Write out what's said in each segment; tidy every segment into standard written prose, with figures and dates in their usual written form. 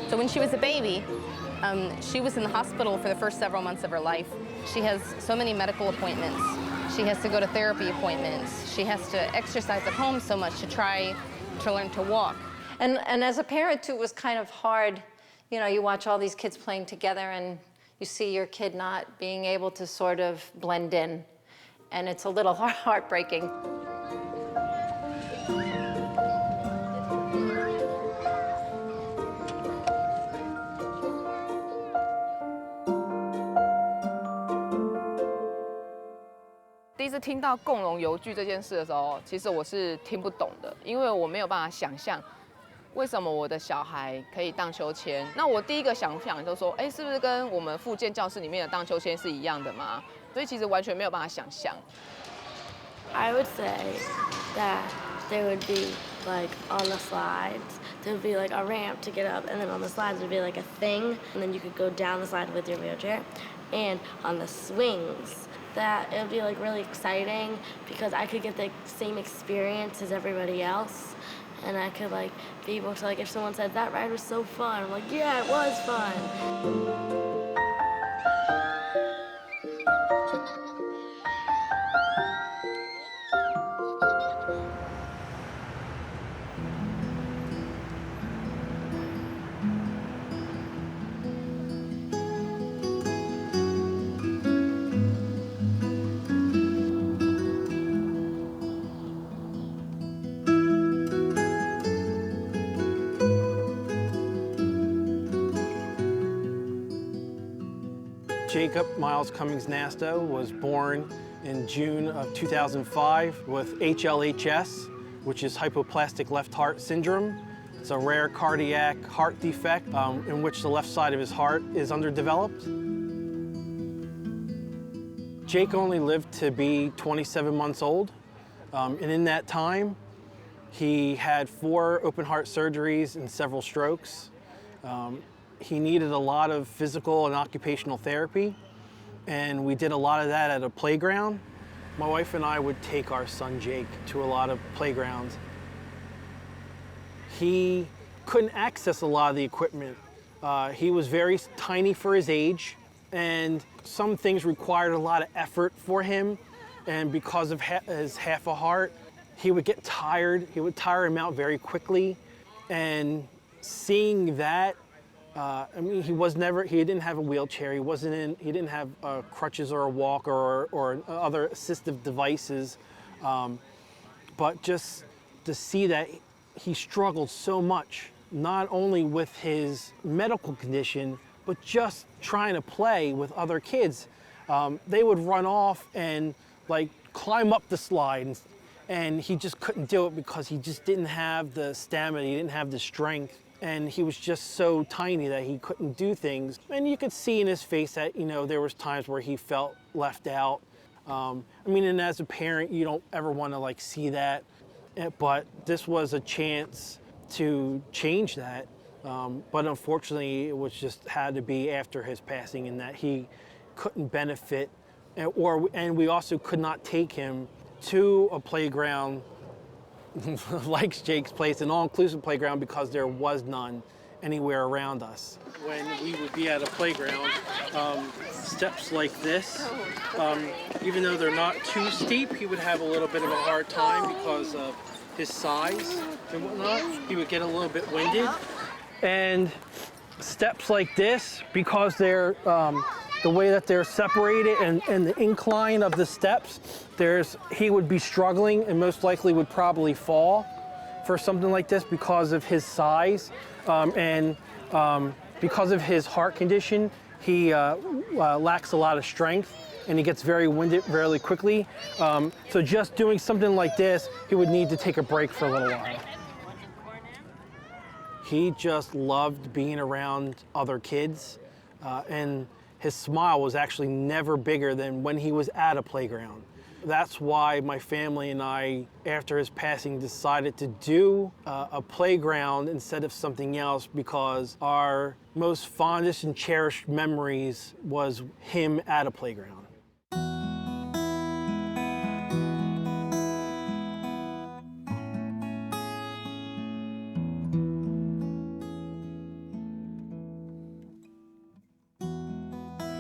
So when she was a baby, she was in the hospital for the first several months of her life. She has so many medical appointments. She has to go to therapy appointments. She has to exercise at home so much to try to learn to walk. And as a parent, too, it was kind of hard. You know, you watch all these kids playing together and you see your kid not being able to sort of blend in. And it's a little heartbreaking. 第一次听到共融游具这件事的时候，其实我是听不懂的，因为我没有办法想象为什么我的小孩可以荡秋千。那我第一个想法就是说，哎，是不是跟我们复健教室里面的荡秋千是一样的吗？所以其实完全没有办法想象。I would say that there would be like on the slides, there would be like a ramp to get up, and then on the slides would be like a thing, and then you could go down the slide with your wheelchair, and on the swings. That it would be like really exciting because I could get the same experience as everybody else, and I could like be able to like if someone said that ride was so fun, I'm like, yeah, it was fun. Jacob Miles Cummings Nasto was born in June of 2005 with HLHS, which is hypoplastic left heart syndrome. It's a rare cardiac heart defect in which the left side of his heart is underdeveloped. Jake only lived to be 27 months old, and in that time, he had 4 open heart surgeries and several strokes. He needed a lot of physical and occupational therapy, and we did a lot of that at a playground. My wife and I would take our son Jake to a lot of playgrounds. He couldn't access a lot of the equipment. He was very tiny for his age, and some things required a lot of effort for him, and because of his half a heart, he would get tired. He would tire him out very quickly, and seeing that, I mean, he didn't have a wheelchair. He didn't have crutches or a walker or other assistive devices. But just to see that he struggled so much, not only with his medical condition, but just trying to play with other kids. They would run off and like climb up the slide, and he just couldn't do it because he just didn't have the stamina, he didn't have the strength. And he was just so tiny that he couldn't do things. And you could see in his face that, you know, there was times where he felt left out. I mean, and as a parent, you don't ever want to like see that. But this was a chance to change that. But unfortunately, it was just had to be after his passing, in that he couldn't benefit, and we also could not take him to a playground like Jake's place, an all-inclusive playground, because there was none anywhere around us. When we would be at a playground, steps like this, even though they're not too steep, he would have a little bit of a hard time because of his size and whatnot. He would get a little bit winded. And steps like this, because they're the way that they're separated and the incline of the steps, he would be struggling and most likely would probably fall for something like this because of his size, and because of his heart condition, he lacks a lot of strength and he gets very winded very quickly. So just doing something like this, he would need to take a break for a little while. He just loved being around other kids, and his smile was actually never bigger than when he was at a playground. That's why my family and I, after his passing, decided to do a playground instead of something else, because our most fondest and cherished memories was him at a playground.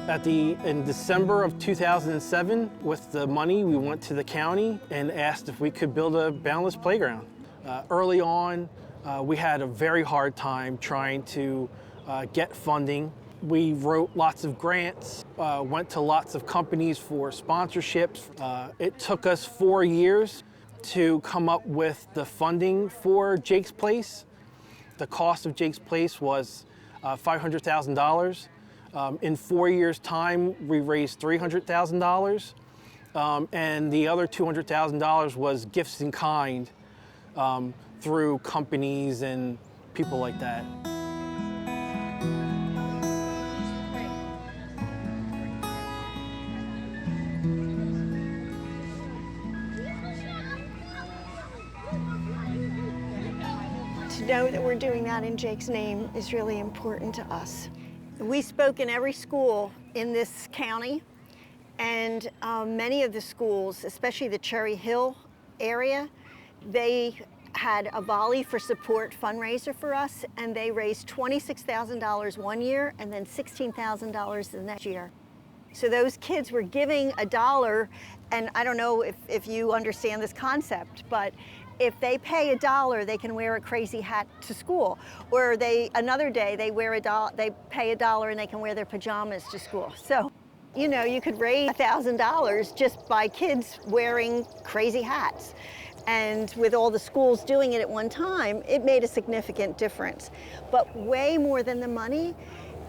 In December of 2007, with the money, we went to the county and asked if we could build a boundless playground. Early on, we had a very hard time trying to get funding. We wrote lots of grants, went to lots of companies for sponsorships. It took us 4 years to come up with the funding for Jake's Place. The cost of Jake's Place was $500,000. In 4 years' time, we raised $300,000, and the other $200,000 was gifts in kind through companies and people like that. To know that we're doing that in Jake's name is really important to us. We spoke in every school in this county, and many of the schools, especially the Cherry Hill area, they had a Volley for Support fundraiser for us, and they raised $26,000 one year and then $16,000 the next year. So those kids were giving $1, and I don't know if you understand this concept, but if they pay $1, they can wear a crazy hat to school. Or another day they pay $1 and they can wear their pajamas to school. So, you know, you could raise $1,000 just by kids wearing crazy hats. And with all the schools doing it at one time, it made a significant difference. But way more than the money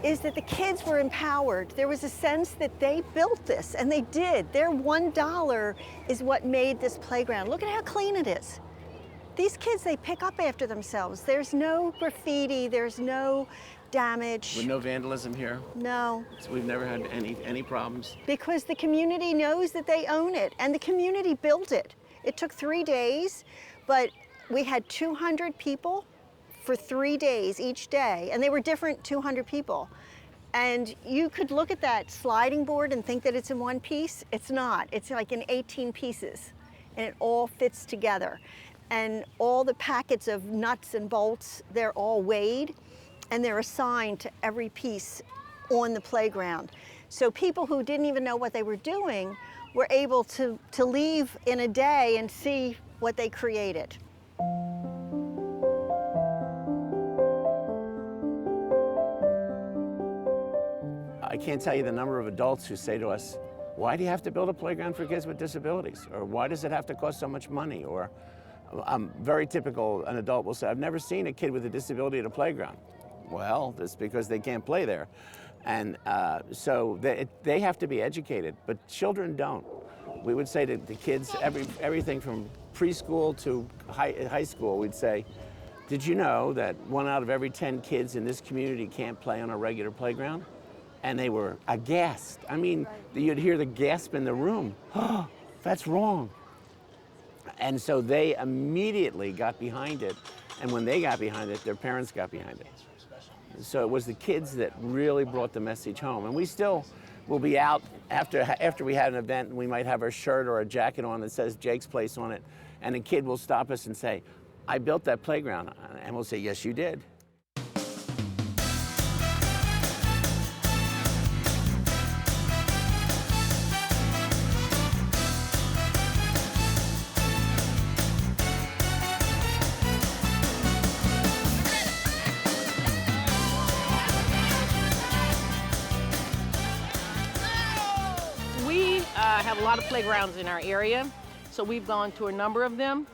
is that the kids were empowered. There was a sense that they built this, and they did. Their $1 is what made this playground. Look at how clean it is. These kids, they pick up after themselves. There's no graffiti, there's no damage. With no vandalism here? No. So we've never had any problems? Because the community knows that they own it, and the community built it. It took 3 days, but we had 200 people for 3 days each day, and they were different 200 people. And you could look at that sliding board and think that it's in one piece. It's not. It's like in 18 pieces, and it all fits together. And all the packets of nuts and bolts, they're all weighed, and they're assigned to every piece on the playground. So people who didn't even know what they were doing were able to leave in a day and see what they created. I can't tell you the number of adults who say to us, why do you have to build a playground for kids with disabilities? Or why does it have to cost so much money? Or very typical, an adult will say, I've never seen a kid with a disability at a playground. Well, that's because they can't play there. And so they have to be educated, but children don't. We would say to the kids, everything from preschool to high school, we'd say, did you know that 1 out of every 10 kids in this community can't play on a regular playground? And they were aghast. I mean, you'd hear the gasp in the room. Oh, that's wrong. And so they immediately got behind it. And when they got behind it, their parents got behind it. So it was the kids that really brought the message home. And we still will be out after we had an event, and we might have our shirt or a jacket on that says Jake's Place on it. And a kid will stop us and say, I built that playground. And we'll say, yes, you did. Have a lot of playgrounds in our area, so we've gone to a number of them,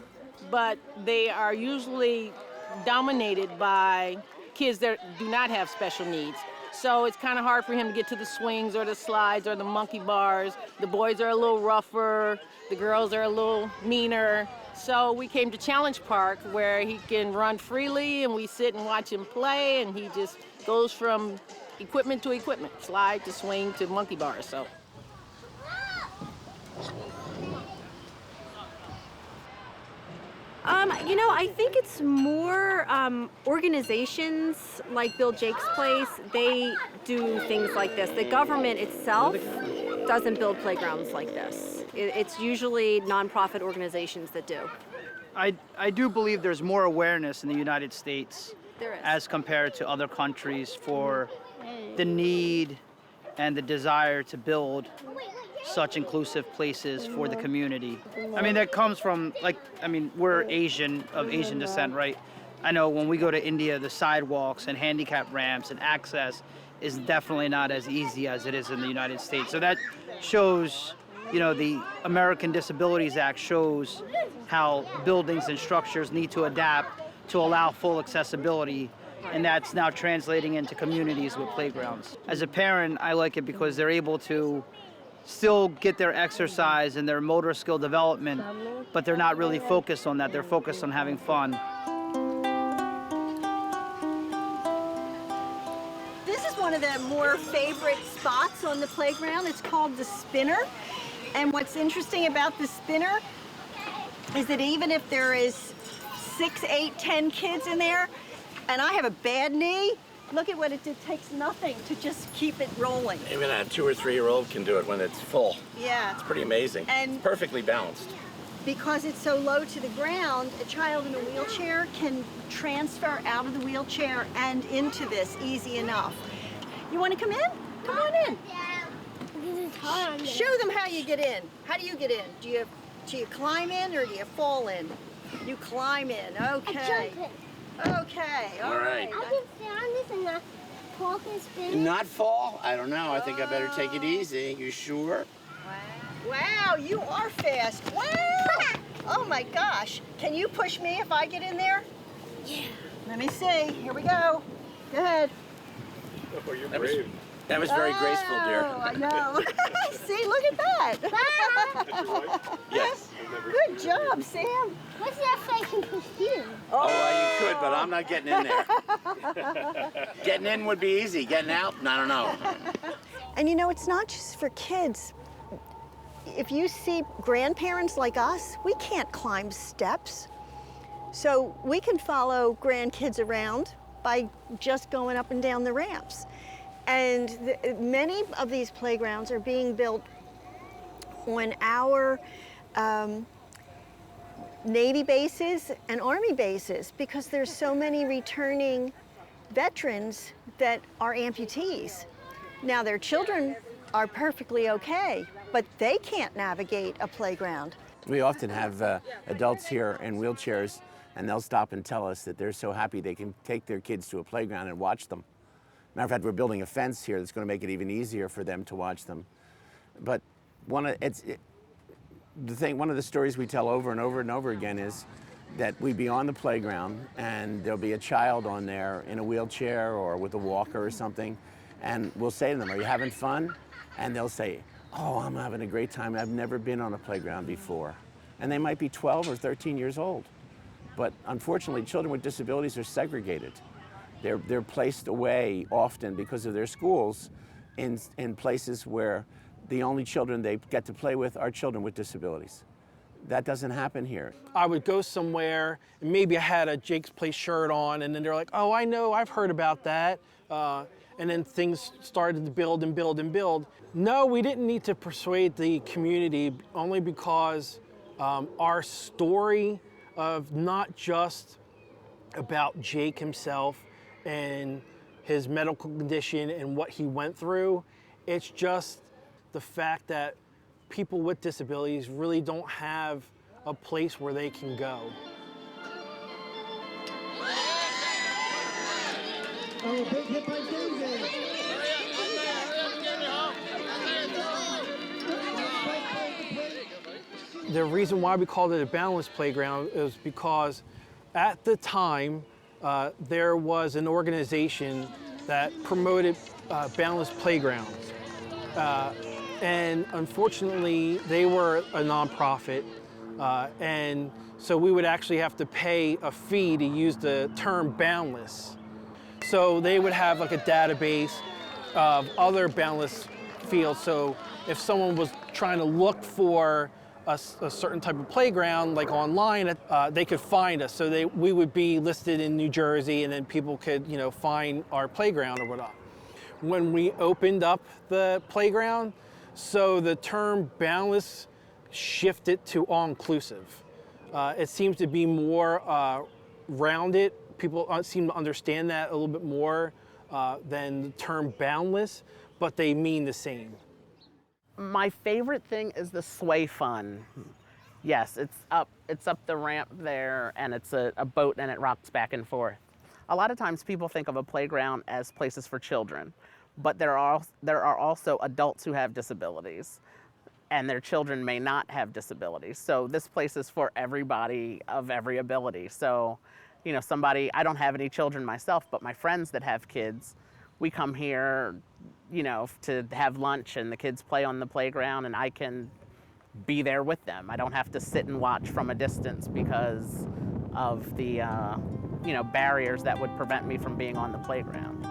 but they are usually dominated by kids that do not have special needs. So it's kind of hard for him to get to the swings or the slides or the monkey bars. The boys are a little rougher, the girls are a little meaner. So we came to Challenge Park where he can run freely and we sit and watch him play, and he just goes from equipment to equipment, slide to swing to monkey bars. So. You know, I think it's more organizations like Build Jake's Place. They do things like this. The government itself doesn't build playgrounds like this. It's usually nonprofit organizations that do. I do believe there's more awareness in the United States There is. as compared to other countries for the need and the desire to build such inclusive places for the community. I mean, that comes from, we're Asian, of Asian descent, right? I know when we go to India, the sidewalks and handicap ramps and access is definitely not as easy as it is in the United States. So that shows, the American Disabilities Act shows how buildings and structures need to adapt to allow full accessibility, and that's now translating into communities with playgrounds. As a parent, I like it because they're able to still get their exercise and their motor skill development, but they're not really focused on that. They're focused on having fun. This is one of the more favorite spots on the playground. It's called the spinner. And what's interesting about the spinner is that even if there is 6, 8, 10 kids in there, and I have a bad knee, look at what it takes nothing to just keep it rolling. Even a 2 or 3-year-old can do it when it's full. Yeah. It's pretty amazing. And it's perfectly balanced. Because it's so low to the ground, a child in a wheelchair can transfer out of the wheelchair and into this easy enough. You want to come in? Come on in. Show them how you get in. How do you get in? Do you climb in or do you fall in? You climb in. Okay. I jump in. Okay. All right. I can stay on this and not fall and spin. Not fall? I don't know. I think I better take it easy. You sure? Wow, you are fast. Wow. Oh my gosh. Can you push me if I get in there? Yeah. Let me see. Here we go. Go ahead. Oh, you're brave. That was very graceful, dear. Oh, I know. See, look at that. Yes. Good job, Sam. What's that if I can push you? Oh, well, you could, but I'm not getting in there. Getting in would be easy. Getting out, I don't know. And it's not just for kids. If you see grandparents like us, we can't climb steps. So we can follow grandkids around by just going up and down the ramps. And many of these playgrounds are being built on our Navy bases and Army bases because there's so many returning veterans that are amputees. Now their children are perfectly okay, but they can't navigate a playground. We often have adults here in wheelchairs, and they'll stop and tell us that they're so happy they can take their kids to a playground and watch them. Matter of fact, we're building a fence here that's going to make it even easier for them to watch them. But one of the stories we tell over and over and over again is that we'd be on the playground and there'll be a child on there in a wheelchair or with a walker or something, and we'll say to them, "Are you having fun?" And they'll say, "Oh, I'm having a great time. I've never been on a playground before." And they might be 12 or 13 years old. But unfortunately, children with disabilities are segregated. They're placed away often because of their schools in places where the only children they get to play with are children with disabilities. That doesn't happen here. I would go somewhere and maybe I had a Jake's Place shirt on, and then they're like, "Oh, I know, I've heard about that." And then things started to build and build and build. No, we didn't need to persuade the community only because our story of not just about Jake himself and his medical condition and what he went through, it's just the fact that people with disabilities really don't have a place where they can go. The reason why we called it a balanced playground is because at the time, there was an organization that promoted balanced playgrounds. And unfortunately, they were a nonprofit. And so we would actually have to pay a fee to use the term boundless. So they would have like a database of other boundless fields. So if someone was trying to look for a certain type of playground, like online, they could find us. So we would be listed in New Jersey, and then people could, find our playground or whatnot. When we opened up the playground, so the term boundless shifted to all-inclusive. It seems to be more rounded. People seem to understand that a little bit more than the term boundless. but they mean the same. My favorite thing is the sway fun. Yes, it's up the ramp there, and it's a boat, and it rocks back and forth. A lot of times people think of a playground as places for children, but there are also adults who have disabilities, and their children may not have disabilities. So this place is for everybody of every ability. So, you know, I don't have any children myself, but my friends that have kids, we come here, you know, to have lunch, and the kids play on the playground, and I can be there with them. I don't have to sit and watch from a distance because of the, you know, barriers that would prevent me from being on the playground.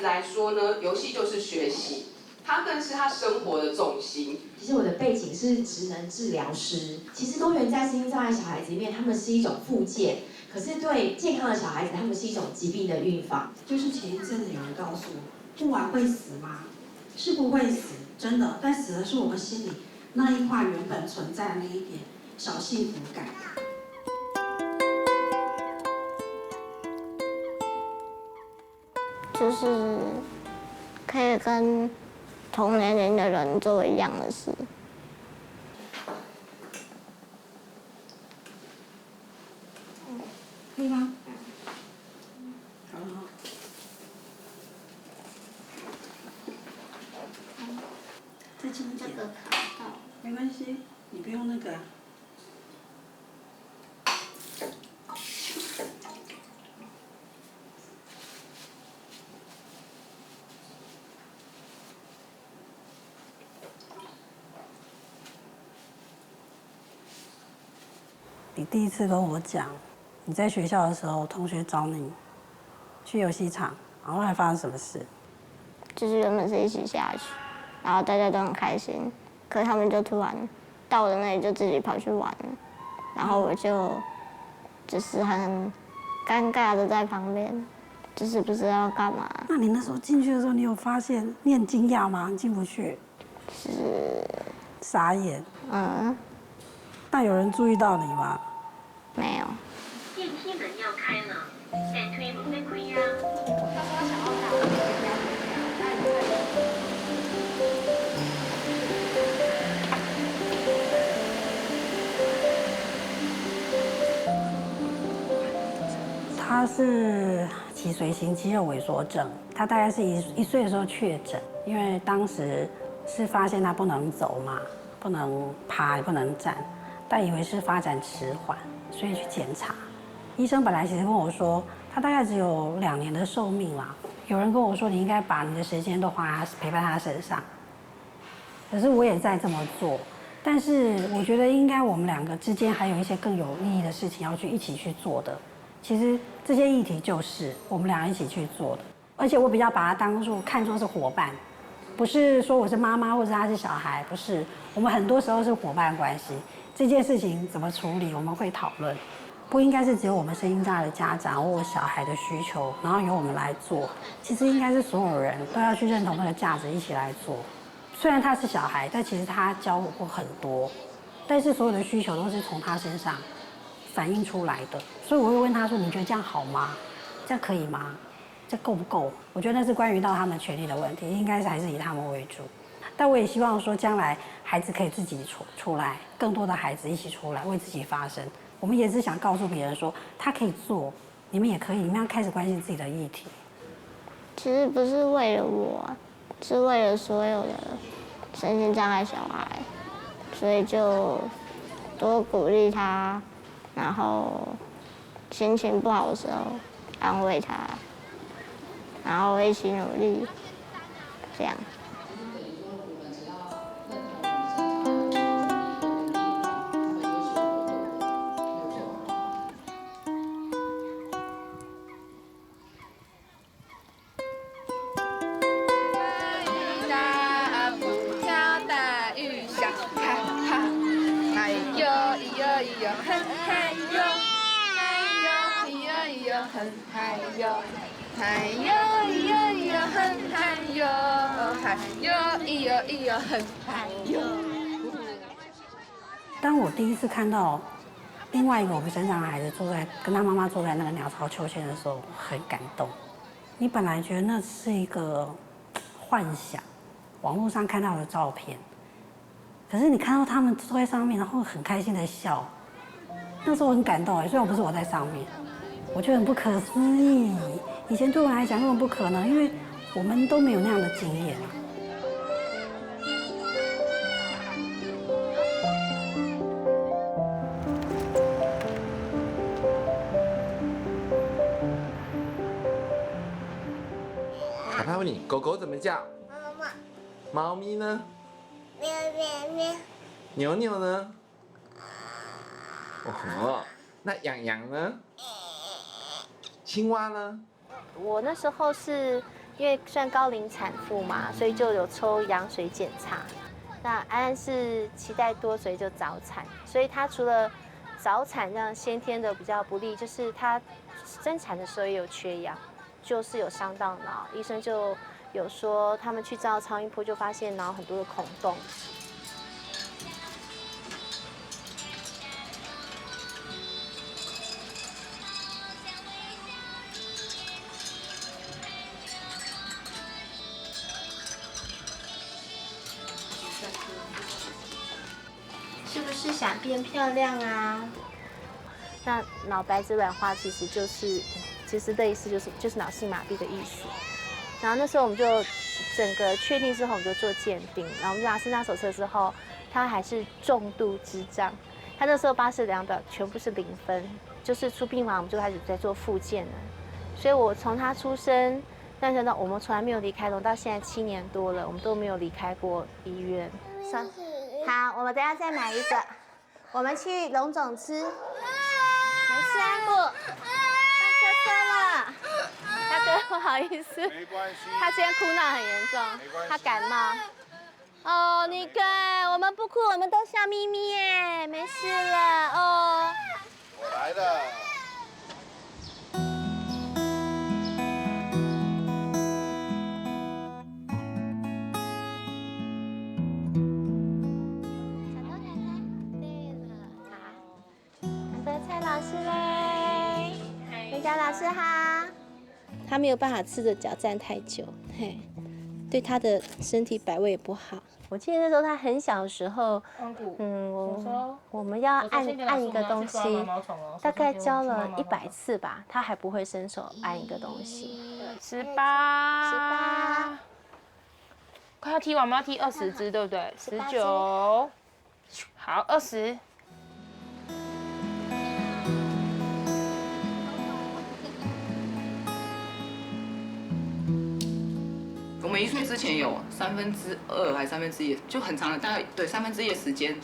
来说呢，游戏就是学习，它更是他生活的重心。其实我的背景是职能治疗师，其实公园在身心障碍小孩子里面，他们是一种附件，可是对健康的小孩子，他们是一种疾病的预防。就是前一阵子有人告诉我，不玩会死吗？是不会死，真的，但死的是我们心里那一块原本存在的那一点小幸福感。 就是可以跟同年龄的人做一样的事。可以吗？好了哈。再近一点。这个卡到。没关系，你不用那个。 你第一次跟我讲，你在学校的时候，同学找你去游戏场，然后还发生什么事？就是原本是一起下去，然后大家都很开心，可是他们就突然到我的那里就自己跑去玩了，然后我就是很尴尬的在旁边，就是不知道干嘛。那你那时候进去的时候，你有发现你很惊讶吗？你进不去？是傻眼。嗯。那有人注意到你吗？ 没有。电梯门要开了，电梯唔使开呀。他是脊髓型肌肉萎缩症，他大概是一岁的时候确诊，因为当时是发现他不能走嘛，不能爬也不能站。 但以为是发展迟缓，所以去检查。医生本来其实跟我说，他大概只有2年的寿命啦。有人跟我说，你应该把你的时间都花在陪伴他身上。可是我也在这么做，但是我觉得应该我们2个之间还有一些更有意义的事情要一起去做的。其实这些议题就是我们2个一起去做的，而且我比较把它看作是伙伴，不是说我是妈妈或者他是小孩，不是。我们很多时候是伙伴关系。 这件事情怎么处理，我们会讨论，不应该是只有我们身心障碍的家长或小孩的需求，然后由我们来做。其实应该是所有人都要去认同那个价值，一起来做。虽然他是小孩，但其实他教我过很多，但是所有的需求都是从他身上反映出来的。所以我会问他说：“你觉得这样好吗？这样可以吗？这够不够？”我觉得那是关于到他们权利的问题，应该还是以他们为主。 但我也希望说，将来孩子可以自己出来，更多的孩子一起出来为自己发声。我们也是想告诉别人说，他可以做，你们也可以，你们要开始关心自己的议题。其实不是为了我，是为了所有的身心障碍小孩，所以就多鼓励他，然后心情不好的时候安慰他，然后一起努力，这样。 我很嗨哟，嗨哟咿哟咿哟很嗨哟，嗨哟咿哟咿哟很嗨哟。当我第一次看到另外一个我们身上的孩子跟他妈妈坐在那个鸟巢秋千的时候，很感动。你本来觉得那是一个幻想，网络上看到的照片，可是你看到他们坐在上面，然后很开心的笑，那时候我很感动哎。虽然不是我在上面，我觉得很不可思议。以前对我来讲根本不可能，因为我们都没有那样的经验啊。小朋友问你，狗狗怎么叫？妈妈。猫咪呢？喵喵喵。牛牛呢？哦，那羊羊呢？青蛙呢？我那时候是因为算高龄产妇嘛，所以就有抽羊水检查。那安安是脐带多，所以就早产。所以她除了早产让先天的比较不利，就是她生产的时候也有缺氧。就是有伤到脑，医生就有说他们去照超音波就发现脑很多的孔洞。是不是想变漂亮啊？那脑白质软化其实的意思就是脑性麻痹的意思。然后那时候我们就整个确定之后，我们就做鉴定，然后我们拿身障手册之后，他还是重度智障。他那时候巴氏量表全部是0分，就是出病房我们就开始在做复健了。所以我从他出生，但是呢，我们从来没有离开过，到现在7年多了，我们都没有离开过医院。好，我们等下再买一个，我们去龙总吃。没事，安布。了，大哥，不好意思，没关系。他今天哭闹很严重，他感冒。哦，你看，我们不哭，我们都笑眯眯耶，没事了哦。我来了。小头菜老师嘞。回家老师好。他没有办法赤着脚站太久，嘿，对他的身体摆位也不好。我记得那时候他很小的时候，我们要按一个东西，大概教了100次吧，他还不会伸手按一个东西。18，快要踢完，我们要踢20只，对不对？19，好，20。我们1岁之前有2/3还是1/3，就很长的，大概对1/3的时间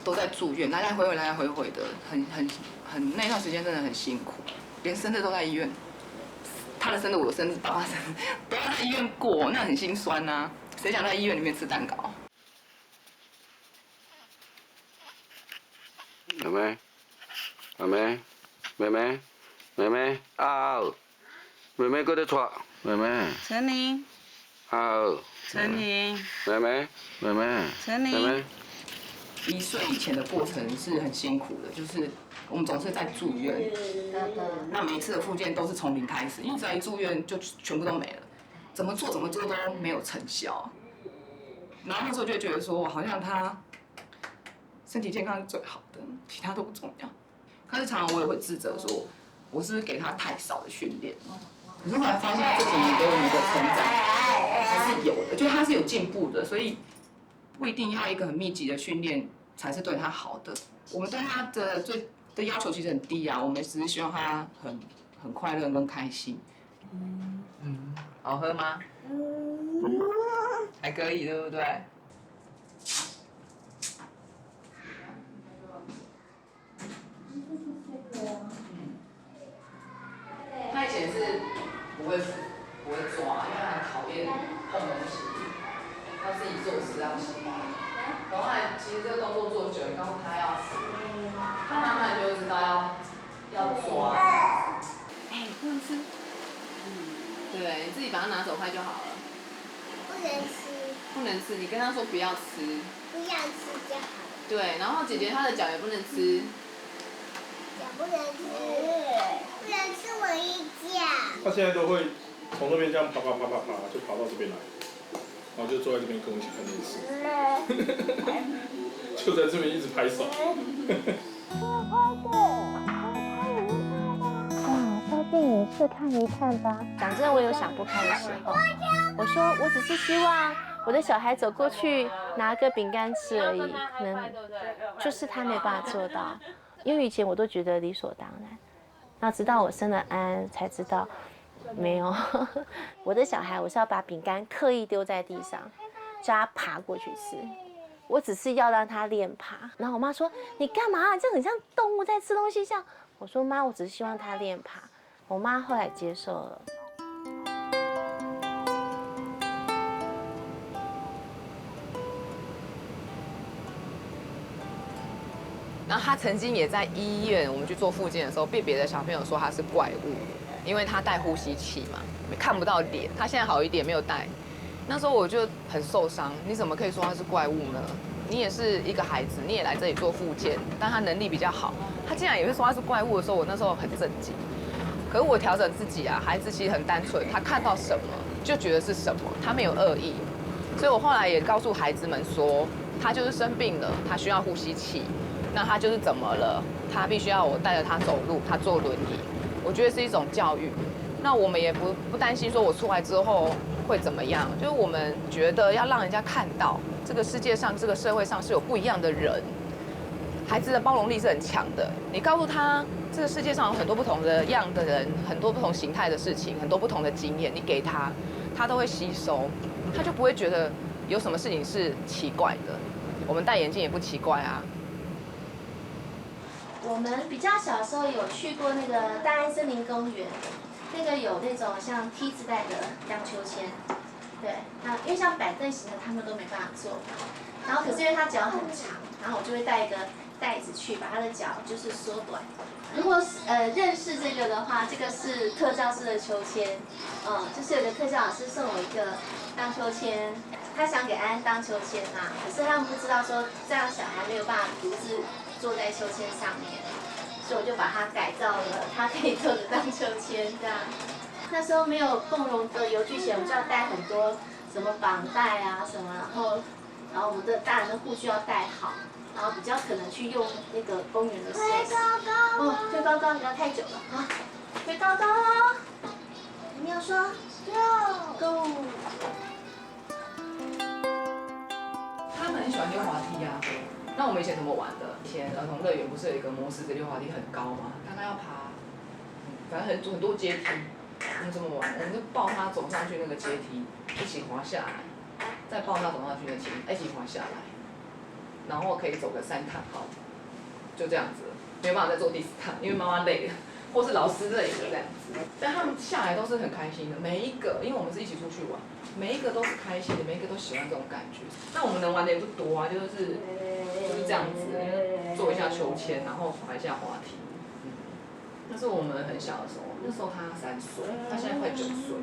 都在住院，来来回回的，那段时间真的很辛苦，连生日都在医院。他的生日、我的生日、爸爸生日都在医院过，那很心酸呐。谁想在医院里面吃蛋糕？妹妹，妹妹，妹妹，妹妹啊！妹妹搁在床，妹妹。陈宁。好，陈宁，妹妹，妹妹，陈宁，妹妹。1岁以前的过程是很辛苦的，就是我们总是在住院，那每次的复健都是从0开始，因为只要一住院就全部都没了，怎么做都没有成效。然后那时候就觉得说，好像他身体健康是最好的，其他都不重要。可是常常我也会自责说，我是不是给他太少的训练？可是后来发现这几年给我们的成长还是有的，就他是有进步的，所以不一定要一个很密集的训练才是对他好的。我们对他的要求其实很低啊，我们只是希望他很快乐跟开心。好喝吗？还可以，对不对？他以前是不会抓，因为他很讨厌碰东西，要自己做事要习惯。然后其实这个动作做久，你告诉他要，他慢慢就会知道要抓。哎，对，你自己把它拿走开就好了。不能吃。不能吃，你跟他说不要吃。不要吃就好了。对，然后姐姐她的脚也不能吃。脚不能吃，不能吃我一脚。他现在都会从那边这样爬，就爬到这边来，然后就坐在这边跟我一起看电视，就在这边一直拍手。到电影室看一看吧。讲真的，我有想不开的时候。我说，我只是希望我的小孩走过去拿个饼干吃而已，就是他没办法做到。因为以前我都觉得理所当然，然后直到我生了安才知道，没有。我的小孩，我是要把饼干刻意丢在地上，叫他爬过去吃。我只是要让他练爬。然后我妈说：“你干嘛？这很像动物在吃东西像。”我说：“妈，我只是希望他练爬。”我妈后来接受了。然后他曾经也在医院，我们去做复健的时候，被别的小朋友说他是怪物，因为他戴呼吸器嘛，看不到脸。他现在好一点，没有戴。那时候我就很受伤，你怎么可以说他是怪物呢？你也是一个孩子，你也来这里做复健，但他能力比较好，他竟然也会说他是怪物的时候，我那时候很震惊。可是我调整自己啊，孩子其实很单纯，他看到什么就觉得是什么，他没有恶意。所以我后来也告诉孩子们说，他就是生病了，他需要呼吸器。那他就是怎么了？他必须要我带着他走路，他坐轮椅。我觉得是一种教育。那我们也不担心说我出来之后会怎么样，就是我们觉得要让人家看到这个世界上、这个社会上是有不一样的人。孩子的包容力是很强的。你告诉他这个世界上有很多不同的样的人，很多不同形态的事情，很多不同的经验，你给他，他都会吸收，他就不会觉得有什么事情是奇怪的。我们戴眼镜也不奇怪啊。我们比较小的时候有去过那个大安森林公园，那个有那种像 T 字带的荡秋千，对，那因为像板凳型的他们都没办法做，然后可是因为他脚很长，然后我就会带一个袋子去把他的脚就是缩短。如果认识这个的话，这个是特教式的秋千，就是有个特教老师送我一个荡秋千，他想给安安荡秋千啊，可是他们不知道说这样小孩没有办法独自坐在秋千上面，所以我就把它改造了，它可以坐着荡秋千这样。那时候没有共融的游具险，我们就要带很多什么绑带啊什么，然后我们的大人的护具要带好，然后比较可能去用那个公园的设施。推高高，不要太久了啊！推高高哦！你要说 go。他们很喜欢溜滑梯啊。那我们以前怎么玩的？以前儿童乐园不是有一个磨石子溜滑梯很高吗？大概要爬，反正很多阶梯。我们怎么玩？我们就抱他走上去那个阶梯，一起滑下来，再抱他走上去那阶梯，一起滑下来，然后可以走个3趟，好，就这样子，没有办法再做第4趟，因为妈妈累了，或是老师累了这样子。但他们下来都是很开心的，每一个，因为我们是一起出去玩，每一个都是开心的，每一个都喜欢这种感觉。那我们能玩的也不多啊，就是这样子，做一下秋千，然后滑一下滑梯。那是我们很小的时候，那时候他3岁，他现在快9岁。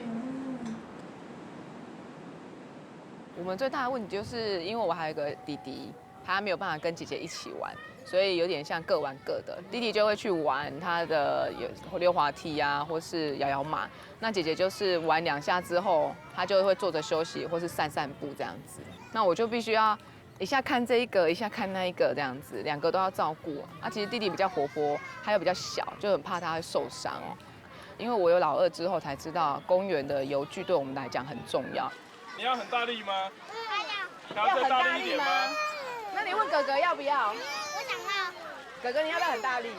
我们最大的问题就是因为我还有一个弟弟，他没有办法跟姐姐一起玩，所以有点像各玩各的。弟弟就会去玩他的溜滑梯啊，或是摇摇马。那姐姐就是玩2下之后，她就会坐着休息，或是散步这样子。那我就必须要一下看这一个，一下看那一个，这样子，2个都要照顾。其实弟弟比较活泼，他又比较小，就很怕他会受伤。因为我有老2之后才知道，公园的游具对我们来讲很重要。你要很大力吗？要很大力吗？那你问哥哥要不要？我想要。哥哥，你要不要很大力？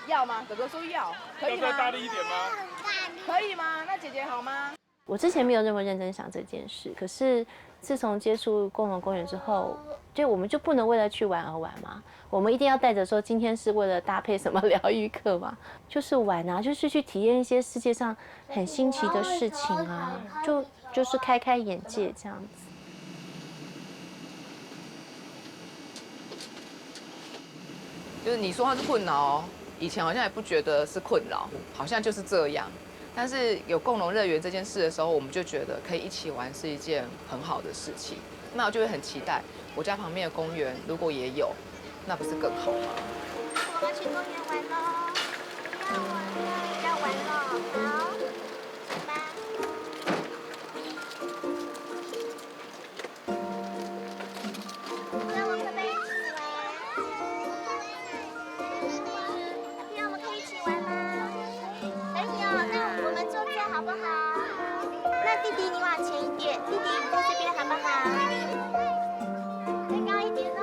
要吗？哥哥说要，可以吗？要再大力一点吗？可以吗？那姐姐好吗？我之前没有那么认真想这件事，可是自从接触共融公园之后，就我们就不能为了去玩而玩嘛，我们一定要带着说今天是为了搭配什么疗愈课嘛，就是玩啊，就是去体验一些世界上很新奇的事情啊，就是开开眼界这样子。就是你说他是困扰哦，以前好像也不觉得是困扰，好像就是这样。但是有共融乐园这件事的时候，我们就觉得可以一起玩是一件很好的事情。那我就会很期待，我家旁边的公园如果也有，那不是更好吗？我们去公园玩喽！要玩了，好，来吧。那我们可不可以一起玩？那我们可以一起玩吗？可以哦，那我们坐这好不好？那弟弟你往前一点，弟弟你在这边好不好？再高一点哦。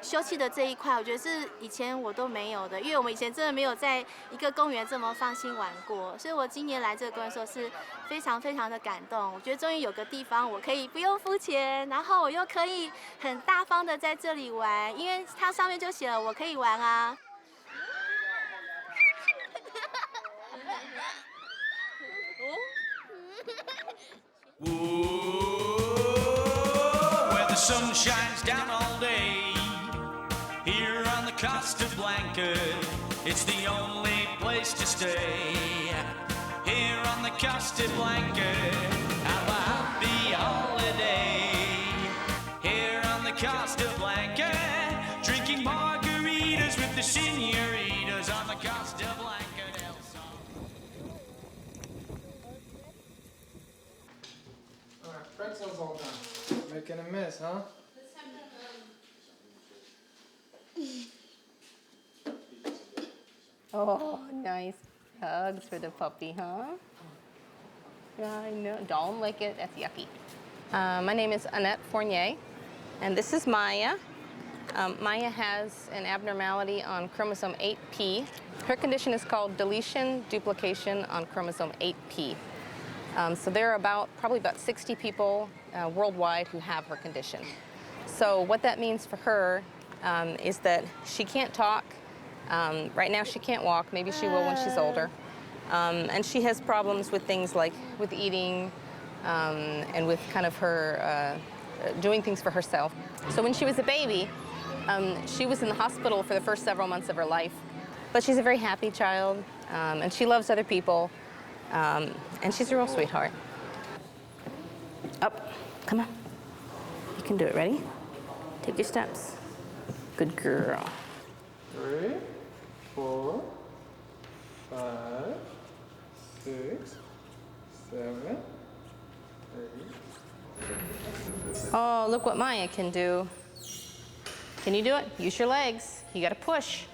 休憩的这一块，我觉得是以前我都没有的，因为我们以前真的没有在一个公园这么放心玩过，所以我今年来这个公园的时候是非常非常的感动。我觉得终于有个地方我可以不用付钱，然后我又可以很大方的在这里玩，因为它上面就写了我可以玩啊。Where the sun shines down all day, here on the Costa Blanca, it's the only place to stay. Here on the Costa Blanca, have a happy holiday. Here on the Costa Blanca, drinking margaritas with the senoritas on the Costa Blanca. Pretzels all done. Making a mess, huh? Oh, nice hugs for the puppy, huh? I know. Don't lick it. That's yucky. My name is Annette Fournier, and this is Maya. Maya has an abnormality on chromosome 8p. Her condition is called deletion duplication on chromosome 8p. So there are probably about 60 people worldwide who have her condition. So what that means for her is that she can't talk. Right now she can't walk. Maybe she will when she's older. And she has problems with things like with eating and with kind of her doing things for herself. So when she was a baby, she was in the hospital for the first several months of her life. But she's a very happy child, and she loves other people. And she's a real sweetheart. Up, come on. You can do it, ready? Take your steps. Good girl. 3, 4, 5, 6, 7, 8. Oh, look what Maya can do. Can you do it? Use your legs. You gotta push.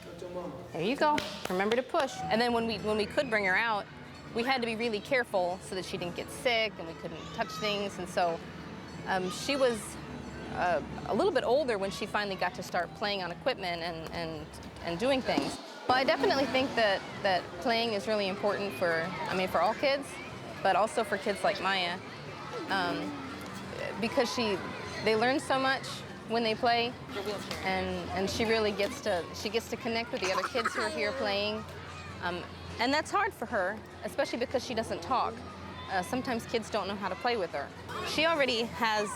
There you go. Remember to push. And then when we could bring her out, we had to be really careful so that she didn't get sick and we couldn't touch things. And so she was a little bit older when she finally got to start playing on equipment and doing things. Well, I definitely think that playing is really important for all kids, but also for kids like Maya, because they learn so much when they play, and she really gets to connect with the other kids who are here playing. And that's hard for her, especially because she doesn't talk. Sometimes kids don't know how to play with her. She already has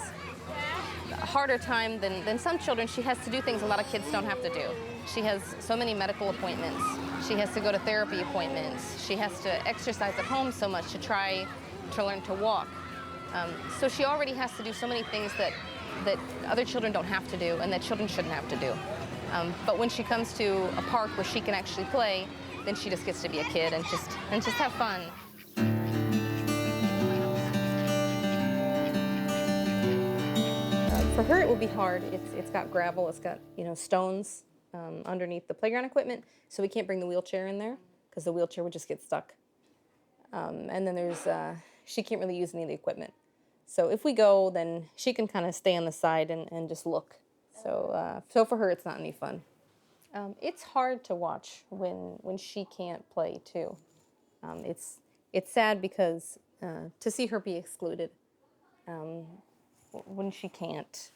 a harder time than some children. She has to do things a lot of kids don't have to do. She has so many medical appointments. She has to go to therapy appointments. She has to exercise at home so much to try to learn to walk. So she already has to do so many things that other children don't have to do and that children shouldn't have to do. But when she comes to a park where she can actually play, then she just gets to be a kid and just have fun. For her, it will be hard. It's got gravel. It's got stones underneath the playground equipment, so we can't bring the wheelchair in there because the wheelchair would just get stuck. And then she can't really use any of the equipment. So if we go, then she can kind of stay on the side and just look. So for her, it's not any fun. It's hard to watch when she can't play too. It's sad because to see her be excluded when she can't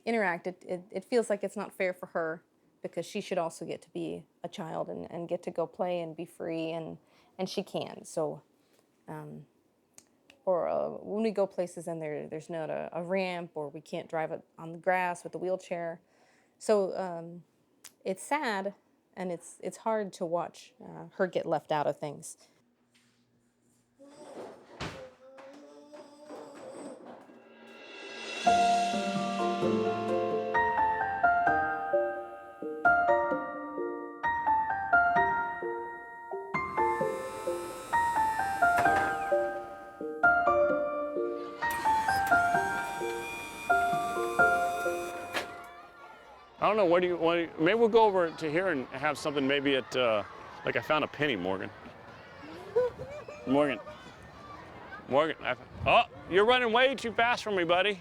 interact, it feels like it's not fair for her because she should also get to be a child and get to go play and be free, and she can. So or when we go places and there's not a ramp, or we can't drive it on the grass with a wheelchair. So it's sad, and it's hard to watch her get left out of things. I don't know, what do you want? Maybe we'll go over to here and have something maybe at, like I found a penny, Morgan. Morgan. Oh, you're running way too fast for me, buddy.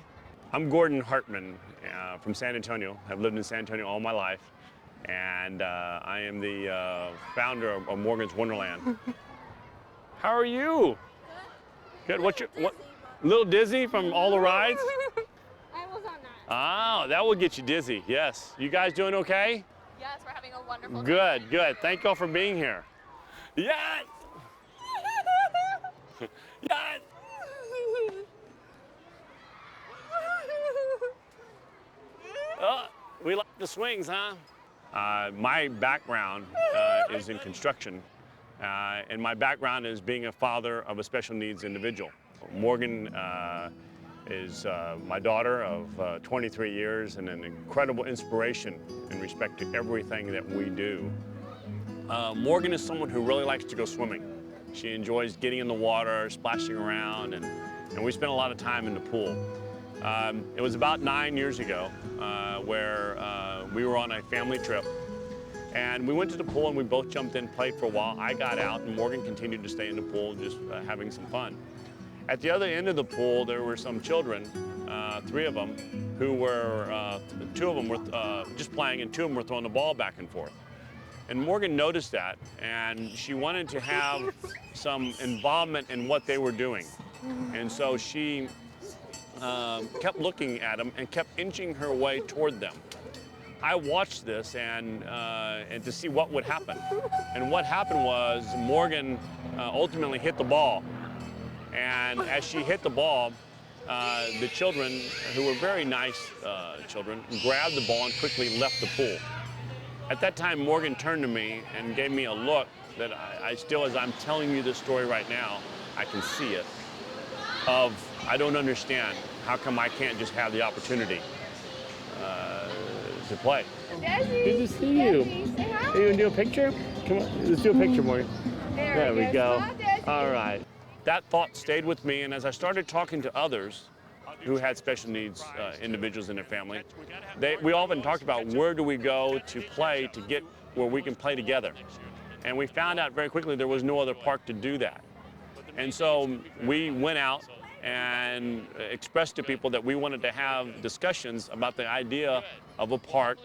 I'm Gordon Hartman from San Antonio. I've lived in San Antonio all my life. And I am the founder of Morgan's Wonderland. How are you? Good. What? A little dizzy from all the rides? I was on that. Oh, that will get you dizzy, yes. You guys doing okay? Yes, we're having a wonderful time. Good, good. Thank y'all for being here. Yes! Yes! Oh, we like the swings, huh? My background is in construction, and my background is being a father of a special needs individual. Morgan is my daughter of 23 years and an incredible inspiration in respect to everything that we do. Morgan is someone who really likes to go swimming. She enjoys getting in the water, splashing around, and we spend a lot of time in the pool. It was about 9 years ago where we were on a family trip, and we went to the pool and we both jumped in, played for a while. I got out and Morgan continued to stay in the pool, just having some fun. At the other end of the pool, there were some children, 3 of them, who were, 2 of them were just playing and 2 of them were throwing the ball back and forth. And Morgan noticed that, and she wanted to have some involvement in what they were doing. And so she kept looking at them and kept inching her way toward them. I watched this and to see what would happen. And what happened was Morgan ultimately hit the ball. And as she hit the ball, the children, who were very nice children, grabbed the ball and quickly left the pool. At that time, Morgan turned to me and gave me a look that I still, as I'm telling you this story right now, I can see it, of, I don't understand. How come I can't just have the opportunity to play? Desi, Good to see you. Say hi. Are you gonna do a picture? Come on, let's do a picture, Morgan. There we go. Hi, All right. That thought stayed with me, and as I started talking to others who had special needs individuals in their family, we often talked about where do we go to play to get where we can play together. And we found out very quickly there was no other park to do that. And so we went out and expressed to people that we wanted to have discussions about the idea of a park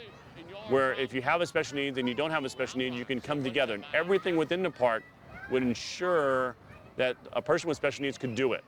where if you have a special needs and you don't have a special need, you can come together. And everything within the park would ensure that a person with special needs could do it.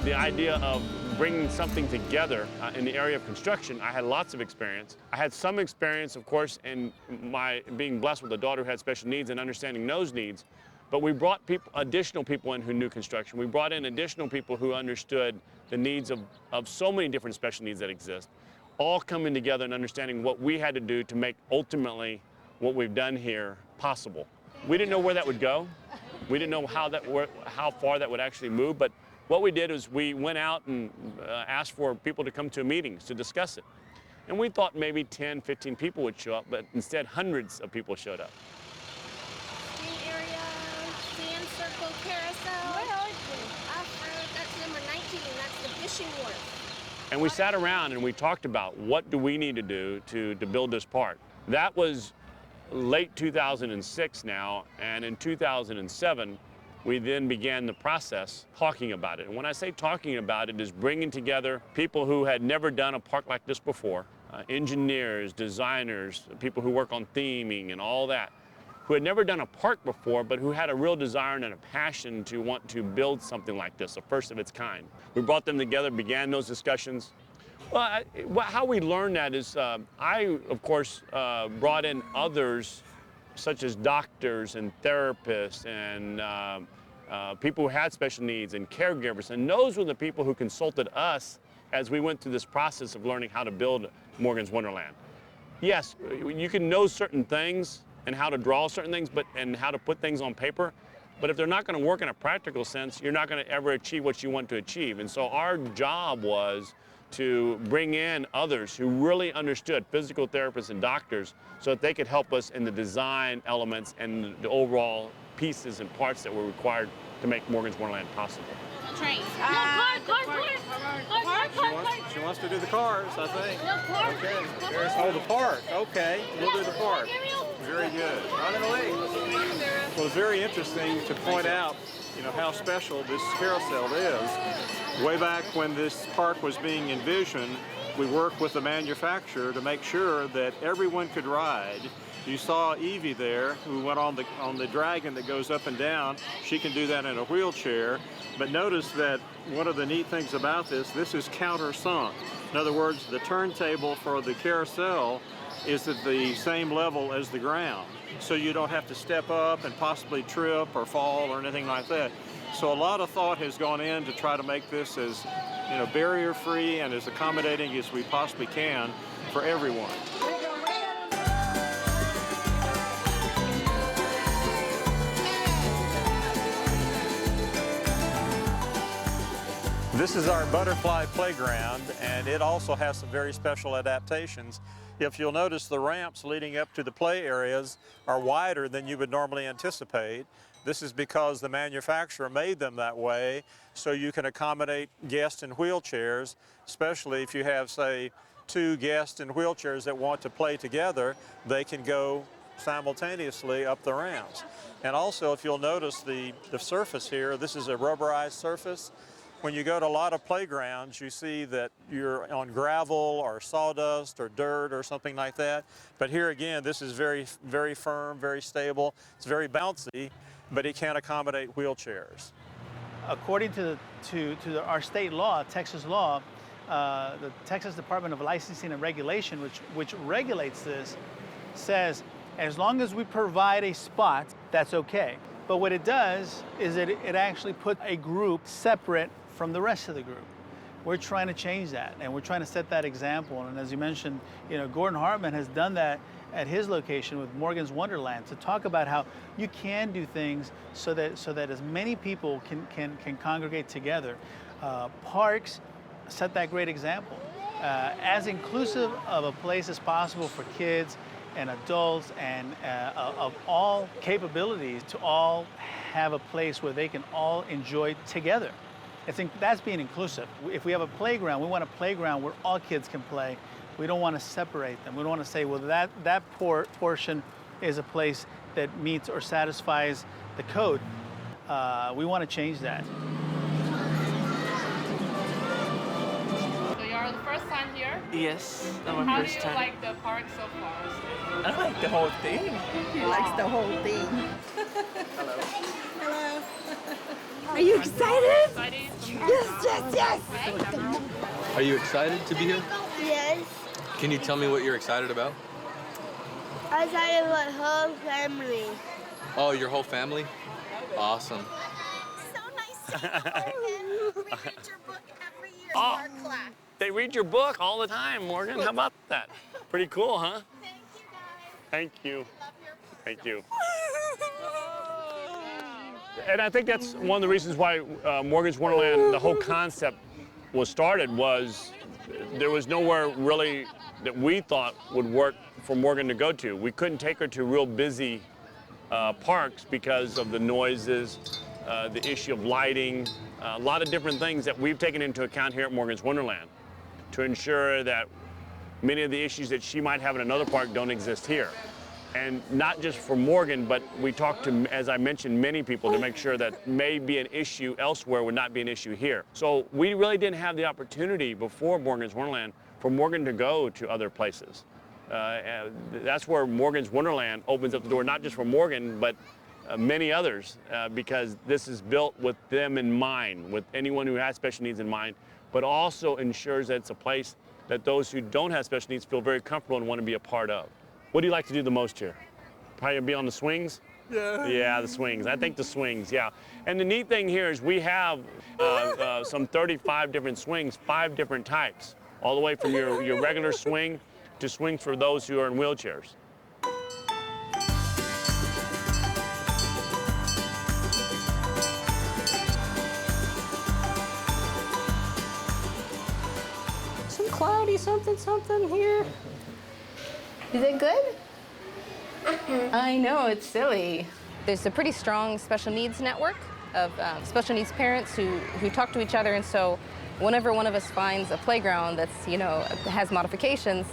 The idea of bringing something together in the area of construction, I had lots of experience. I had some experience, of course, in my being blessed with a daughter who had special needs and understanding those needs, but we brought additional people in who knew construction. We brought in additional people who understood the needs of so many different special needs that exist, all coming together and understanding what we had to do to make ultimately what we've done here possible. We didn't know where that would go. We didn't know how far that would actually move, but what we did is we went out and asked for people to come to meetings to discuss it. And we thought maybe 10, 15 people would show up, but instead hundreds of people showed up. Green area, sand circle, carousel. Off-road, that's number 19, that's the fishing wharf. And we sat around and we talked about what do we need to do to build this park. That was late 2006 now, and in 2007, we then began the process talking about it. And when I say talking about it, is bringing together people who had never done a park like this before, engineers, designers, people who work on theming and all that, who had never done a park before, but who had a real desire and a passion to want to build something like this, a first of its kind. We brought them together, began those discussions. Well, how we learned that is I, of course, brought in others such as doctors and therapists and people who had special needs and caregivers. And those were the people who consulted us as we went through this process of learning how to build Morgan's Wonderland. Yes, you can know certain things and how to draw certain things, and how to put things on paper. But if they're not going to work in a practical sense, you're not going to ever achieve what you want to achieve. And so our job was to bring in others who really understood, physical therapists and doctors, so that they could help us in the design elements and the overall pieces and parts that were required to make Morgan's Wonderland possible. Train. She wants to do the cars, I think. Okay. There's the park. Okay, we'll do the park. Very good. Running away. Well, it's very interesting to point out, how special this carousel is. Way back when this park was being envisioned, we worked with the manufacturer to make sure that everyone could ride. You saw Evie there, who went on the dragon that goes up and down. She can do that in a wheelchair. But notice that one of the neat things about this is countersunk. In other words, the turntable for the carousel is at the same level as the ground. So you don't have to step up and possibly trip or fall or anything like that. So a lot of thought has gone in to try to make this as barrier-free and as accommodating as we possibly can for everyone. This is our butterfly playground, and it also has some very special adaptations. If you'll notice, the ramps leading up to the play areas are wider than you would normally anticipate. This is because the manufacturer made them that way so you can accommodate guests in wheelchairs, especially if you have, say, 2 guests in wheelchairs that want to play together, they can go simultaneously up the ramps. And also, if you'll notice the surface here, this is a rubberized surface. When you go to a lot of playgrounds, you see that you're on gravel or sawdust or dirt or something like that. But here again, this is very, very firm, very stable. It's very bouncy, but it can accommodate wheelchairs. According to our state law, Texas law, the Texas Department of Licensing and Regulation, which regulates this, says as long as we provide a spot, that's okay. But what it does is it actually puts a group separate from the rest of the group. We're trying to change that, and we're trying to set that example. And as you mentioned, Gordon Hartman has done that at his location with Morgan's Wonderland to talk about how you can do things so that as many people can congregate together. Parks set that great example. As inclusive of a place as possible for kids and adults and of all capabilities to all have a place where they can all enjoy together. I think that's being inclusive. If we have a playground, we want a playground where all kids can play. We don't want to separate them. We don't want to say, well, that portion is a place that meets or satisfies the code. We want to change that. So you're the first time here? Yes, that's my first time. How do you like the park so far? I like the whole thing. He likes the whole thing. Hello. Hello. Are you excited? Yes. Are you excited to be here? Yes. Can you tell me what you're excited about? I'm excited about my whole family. Oh, your whole family? Awesome. So nice to meet you. We read your book every year in our class. They read your book all the time, Morgan. How about that? Pretty cool, huh? Thank you, guys. Thank you. Thank you. And I think that's one of the reasons why Morgan's Wonderland, the whole concept was started, was there was nowhere really that we thought would work for Morgan to go to. We couldn't take her to real busy parks because of the noises, the issue of lighting, a lot of different things that we've taken into account here at Morgan's Wonderland to ensure that many of the issues that she might have in another park don't exist here. And not just for Morgan, but we talked to, as I mentioned, many people to make sure that may be an issue elsewhere would not be an issue here. So we really didn't have the opportunity before Morgan's Wonderland for Morgan to go to other places. That's where Morgan's Wonderland opens up the door, not just for Morgan, but many others, because this is built with them in mind, with anyone who has special needs in mind, but also ensures that it's a place that those who don't have special needs feel very comfortable and want to be a part of. What do you like to do the most here? Probably be on the swings? Yeah, the swings. I think the swings, yeah. And the neat thing here is we have some 35 different swings, 5 different types, all the way from your regular swing to swings for those who are in wheelchairs. Some cloudy something here. Is it good? I know, it's silly. There's a pretty strong special needs network of special needs parents who talk to each other, and so whenever one of us finds a playground that's, has modifications,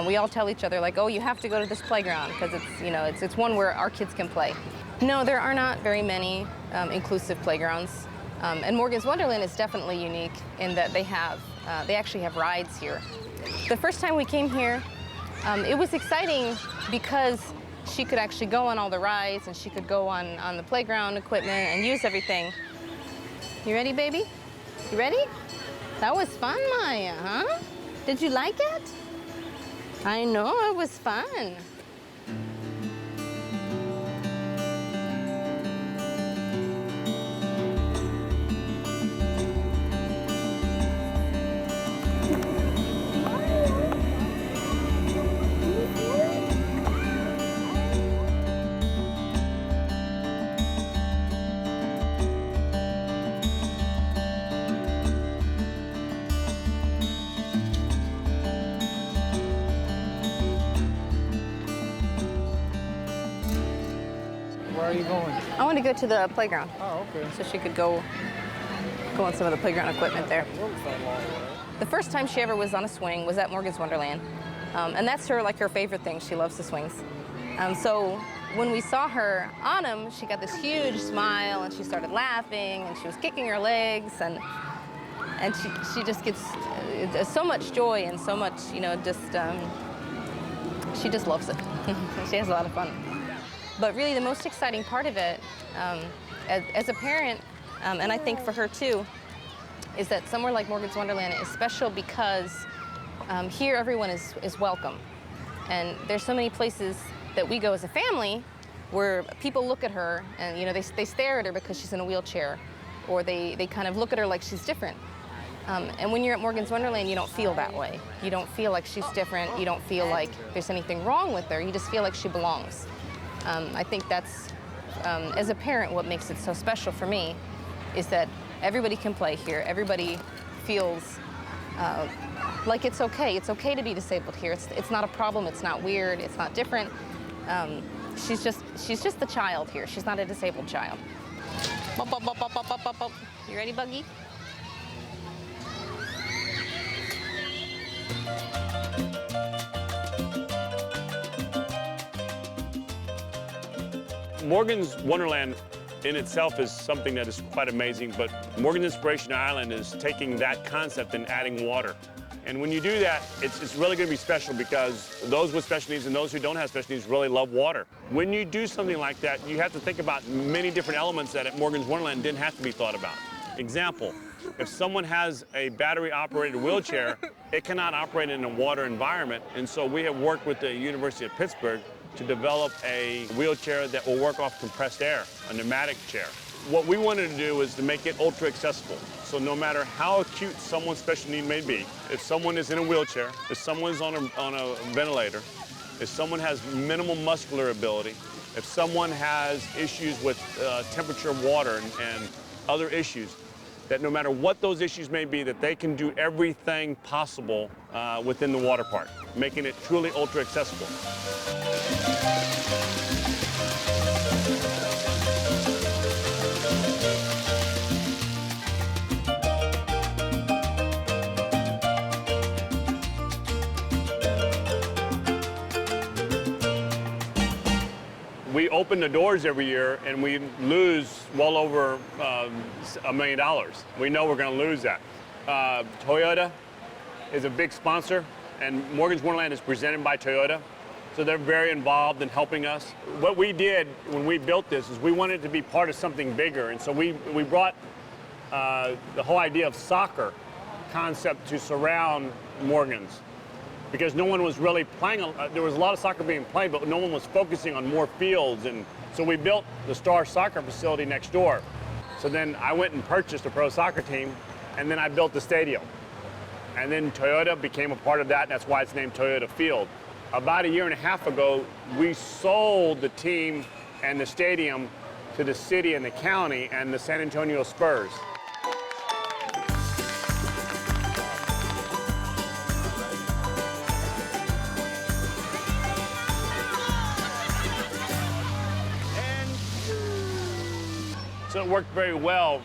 we all tell each other, like, oh, you have to go to this playground because it's, it's one where our kids can play. No, there are not very many inclusive playgrounds, and Morgan's Wonderland is definitely unique in that they actually have rides here. The first time we came here, it was exciting because she could actually go on all the rides and she could go on the playground equipment and use everything. You ready, baby? You ready? That was fun, Maya, huh? Did you like it? I know, it was fun. Where are you going? I want to go to the playground. Oh, okay. So she could go on some of the playground equipment there. The first time she ever was on a swing was at Morgan's Wonderland. And that's her favorite thing. She loves the swings. So when we saw her on them, she got this huge smile and she started laughing and she was kicking her legs and she just gets so much joy and so much, she just loves it. She has a lot of fun. But really the most exciting part of it, as a parent, and I think for her too, is that somewhere like Morgan's Wonderland is special because here everyone is welcome. And there's so many places that we go as a family where people look at her and they stare at her because she's in a wheelchair, or they kind of look at her like she's different. And when you're at Morgan's Wonderland, you don't feel that way. You don't feel like she's different. You don't feel like there's anything wrong with her. You just feel like she belongs. I think that's, as a parent, what makes it so special for me is that everybody can play here. Everybody feels like it's okay. It's okay to be disabled here. It's not a problem. It's not weird. It's not different. She's just the child here. She's not a disabled child. Bop, bop, bop, bop, bop, bop, bop, bop. You ready, Buggy? Morgan's Wonderland in itself is something that is quite amazing, but Morgan's Inspiration Island is taking that concept and adding water. And when you do that, it's really going to be special because those with special needs and those who don't have special needs really love water. When you do something like that, you have to think about many different elements that at Morgan's Wonderland didn't have to be thought about. Example, if someone has a battery-operated wheelchair, it cannot operate in a water environment, and so we have worked with the University of Pittsburgh to develop a wheelchair that will work off compressed air, a pneumatic chair. What we wanted to do is to make it ultra accessible. So no matter how acute someone's special need may be, if someone is in a wheelchair, if someone's on a ventilator, if someone has minimal muscular ability, if someone has issues with temperature of water and other issues, that no matter what those issues may be, that they can do everything possible within the water park, making it truly ultra accessible. We open the doors every year and we lose well over $1 million. We know we're going to lose that. Toyota is a big sponsor, and Morgan's Wonderland is presented by Toyota, so they're very involved in helping us. What we did when we built this is we wanted to be part of something bigger, and so we brought the whole idea of soccer concept to surround Morgan's because no one was really playing. There was a lot of soccer being played, but no one was focusing on more fields. And so we built the Star Soccer facility next door. So then I went and purchased a pro soccer team, and then I built the stadium. And then Toyota became a part of that, and that's why it's named Toyota Field. About a year and a half ago, we sold the team and the stadium to the city and the county and the San Antonio Spurs. So it worked very well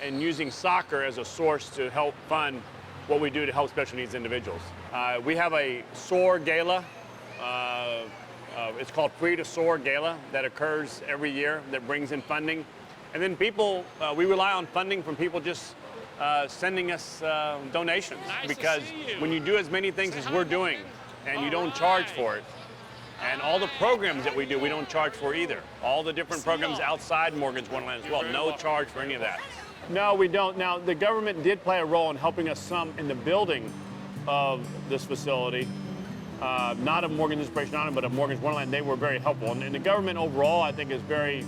in using soccer as a source to help fund what we do to help special needs individuals. We have a SOAR Gala. It's called Free to SOAR Gala that occurs every year that brings in funding. And then people, we rely on funding from people just sending us donations. Nice because when you do as many things as we're doing and you don't charge for it, and all the programs that we do, we don't charge for either. All the different programs outside Morgan's Wonderland as well, no charge for any of that. No, we don't. Now, the government did play a role in helping us some in the building of this facility. Not of Morgan's Inspiration Island, but of Morgan's Wonderland. They were very helpful. And the government overall, I think, is very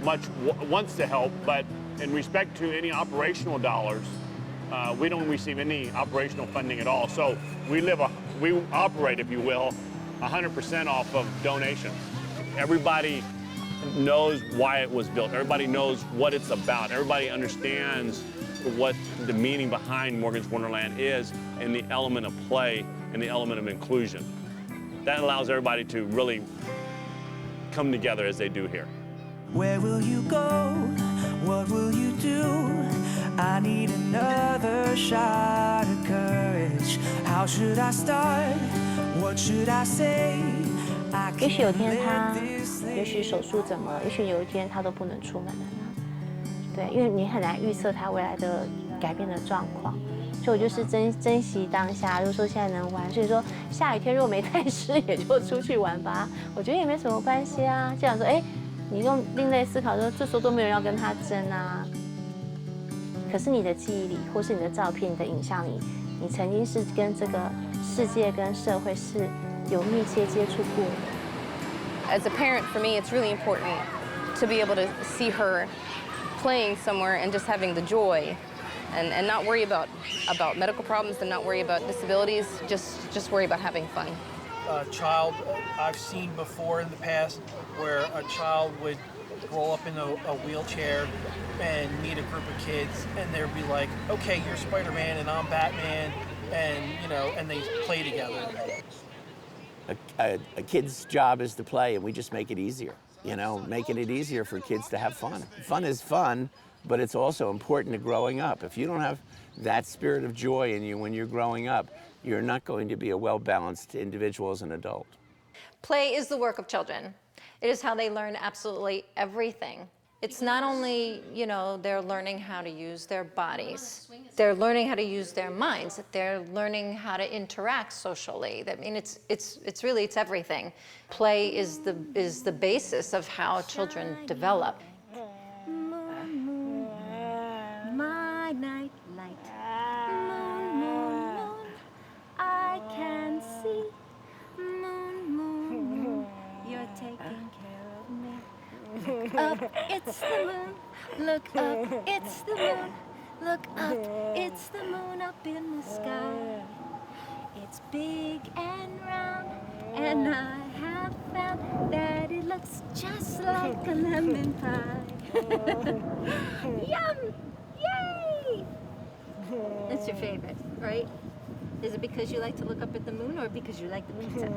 much wants to help, but in respect to any operational dollars, we don't receive any operational funding at all. So we operate, if you will, 100% off of donations. Everybody knows why it was built. Everybody knows what it's about. Everybody understands what the meaning behind Morgan's Wonderland is and the element of play and the element of inclusion. That allows everybody to really come together as they do here. Where will you go? What will you do? I need another shot of courage. How should I start? What should I say? 也许有天他，也许手术怎么了？也许有一天他都不能出门了呢？对，因为你很难预测他未来的改变的状况。所以我就是珍惜当下，就是说现在能玩。所以说下雨天如果没带湿，也就出去玩吧。我觉得也没什么关系啊。这样说，哎，你用另类思考说，这时候都没有人要跟他争啊。可是你的记忆里，或是你的照片、你的影像里，你曾经是跟这个世界跟社会是有密切接触过的。 As a parent, for me, it's really important to be able to see her playing somewhere and just having the joy, and not worry about medical problems and not worry about disabilities. Just worry about having fun. A child I've seen before in the past where a child would roll up in a wheelchair and meet a group of kids, and they'd be like, "Okay, you're Spider-Man and I'm Batman," and and they play together. A kid's job is to play, and we just make it easier. Making it easier for kids to have fun. Fun is fun, but it's also important to growing up. If you don't have that spirit of joy in you when you're growing up, you're not going to be a well-balanced individual as an adult. Play is the work of children. It is how they learn absolutely everything. It's not only, they're learning how to use their bodies. They're learning how to use their minds. They're learning how to interact socially. I mean, it's really everything. Play is the basis of how children develop. My night light. Moon, moon, moon. I can see. Moon, moon, moon. You're taking care of me. Look up, it's the moon. Look up, it's the moon. Look up, it's the moon up in the sky. It's big and round, and I have found that it looks just like a lemon pie. Yum! Yay! That's your favorite, right? Is it because you like to look up at the moon or because you like the pizza?